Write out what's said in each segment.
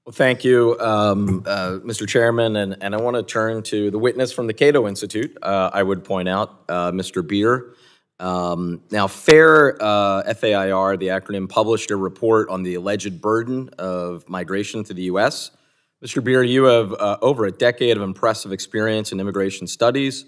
Well, thank you, Mr. Chairman, and I want to turn to the witness from the Cato Institute. I would point out, Mr. Beer. Now, FAIR, F-A-I-R, the acronym, published a report on the alleged burden of migration to the U.S. Mr. Beer, you have over a decade of impressive experience in immigration studies.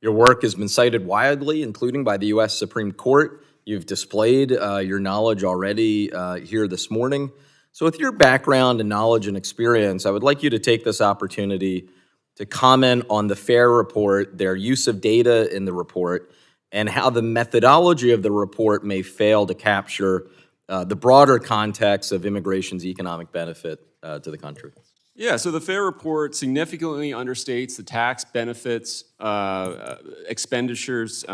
Your work has been cited widely, including by the U.S. Supreme Court. You've displayed your knowledge already here this morning. So with your background and knowledge and experience, I would like you to take this opportunity to comment on the FAIR report, their use of data in the report, and how the methodology of the report may fail to capture the broader context of immigration's economic benefit to the country. Yeah, so the FAIR report significantly understates the tax benefits, expenditures,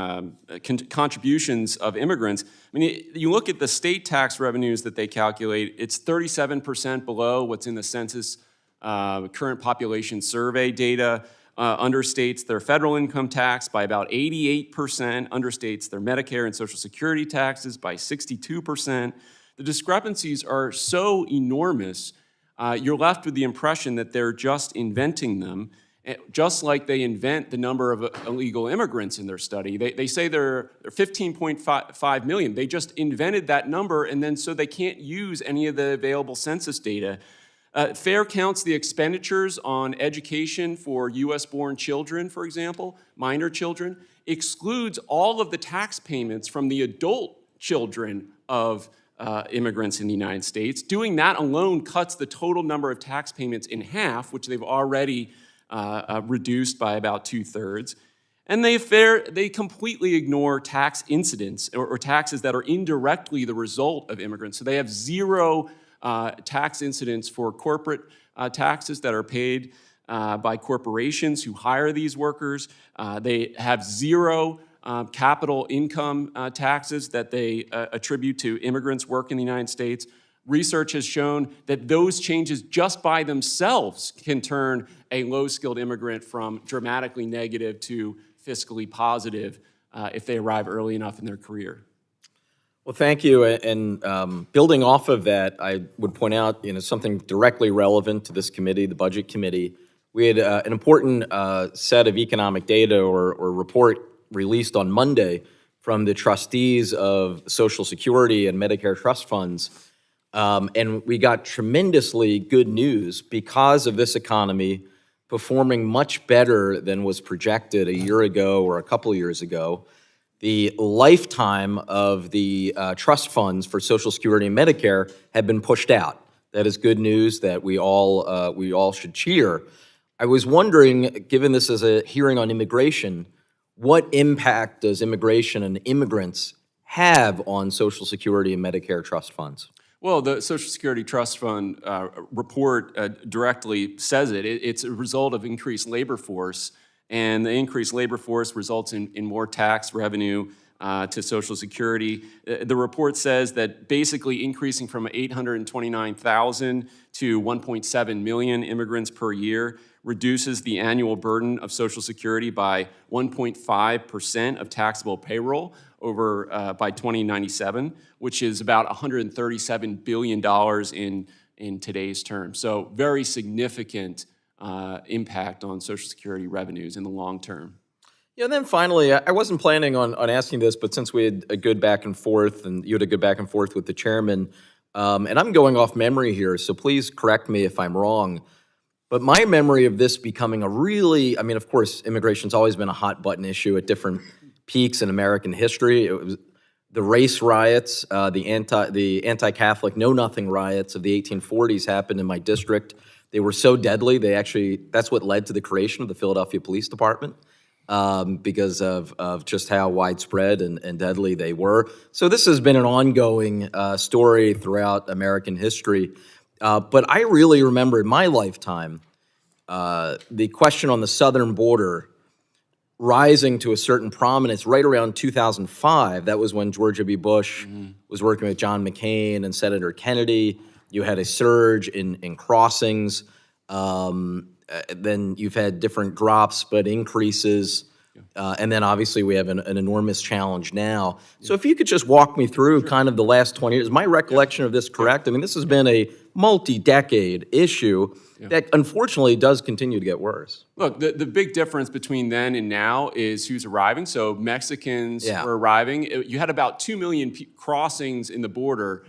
contributions of immigrants. I mean, you look at the state tax revenues that they calculate, it's 37% below what's in the census current population survey data, understates their federal income tax by about 88%, understates their Medicare and Social Security taxes by 62%. The discrepancies are so enormous, you're left with the impression that they're just inventing them, just like they invent the number of illegal immigrants in their study. They say they're 15.5 million. They just invented that number, and then so they can't use any of the available census data. FAIR counts the expenditures on education for U.S.-born children, for example, minor children, excludes all of the tax payments from the adult children of immigrants in the United States. Doing that alone cuts the total number of tax payments in half, which they've already reduced by about 2/3. And they completely ignore tax incidents or taxes that are indirectly the result of immigrants. So they have zero tax incidents for corporate taxes that are paid by corporations who hire these workers. They have zero capital income taxes that they attribute to immigrants work in the United States. Research has shown that those changes just by themselves can turn a low-skilled immigrant from dramatically negative to fiscally positive if they arrive early enough in their career. Well, thank you. And building off of that, I would point out, something directly relevant to this committee, the Budget Committee. We had an important set of economic data or report released on Monday from the trustees of Social Security and Medicare trust funds. And we got tremendously good news because of this economy performing much better than was projected a year ago or a couple of years ago. The lifetime of the trust funds for Social Security and Medicare have been pushed out. That is good news that we all should cheer. I was wondering, given this is a hearing on immigration, what impact does immigration and immigrants have on Social Security and Medicare trust funds? Well, the Social Security Trust Fund report directly says it. It's a result of increased labor force, and the increased labor force results in more tax revenue to Social Security. The report says that basically increasing from 829,000 to 1.7 million immigrants per year reduces the annual burden of Social Security by 1.5% of taxable payroll over by 2097, which is about $137 billion in today's terms. So very significant impact on Social Security revenues in the long term. Yeah, and then finally, I wasn't planning on asking this, but since we had a good back and forth, and you had a good back and forth with the chairman, and I'm going off memory here, so please correct me if I'm wrong, but my memory of this becoming of course, immigration's always been a hot button issue at different peaks in American history. It was the race riots, the anti-Catholic Know-Nothing riots of the 1840s happened in my district. They were so deadly, that's what led to the creation of the Philadelphia Police Department. Because of just how widespread and deadly they were. So this has been an ongoing story throughout American history. But I really remember in my lifetime the question on the southern border rising to a certain prominence right around 2005. That was when George W. Bush was working with John McCain and Senator Kennedy. You had a surge in crossings. Then you've had different drops, but increases And then obviously we have an enormous challenge now. So if you could just walk me through kind of the last 20 years, is my recollection of this correct? I mean, this has been a multi-decade issue that unfortunately does continue to get worse. Look, the big difference between then and now is who's arriving. So Mexicans were arriving. You had about 2 million crossings in the border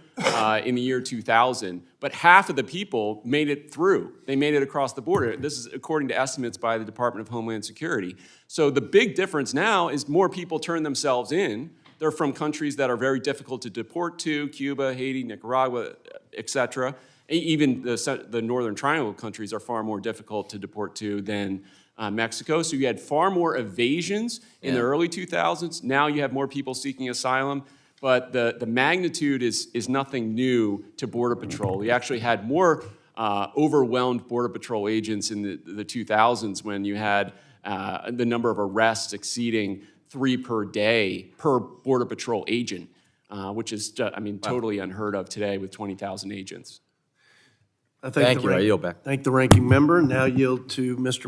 in the year 2000, but half of the people made it through. They made it across the border. This is according to estimates by the Department of Homeland Security. So the big difference now is more people turn themselves in. They're from countries that are very difficult to deport to, Cuba, Haiti, Nicaragua, et cetera. Even the Northern Triangle countries are far more difficult to deport to than Mexico. So you had far more evasions in the early 2000s. Now you have more people seeking asylum. But the magnitude is nothing new to Border Patrol. We actually had more overwhelmed Border Patrol agents in the 2000s when you had the number of arrests exceeding 3 per day per Border Patrol agent, which is, totally unheard of today with 20,000 agents. Thank you. I yield back. Thank the ranking member. Now yield to Mr.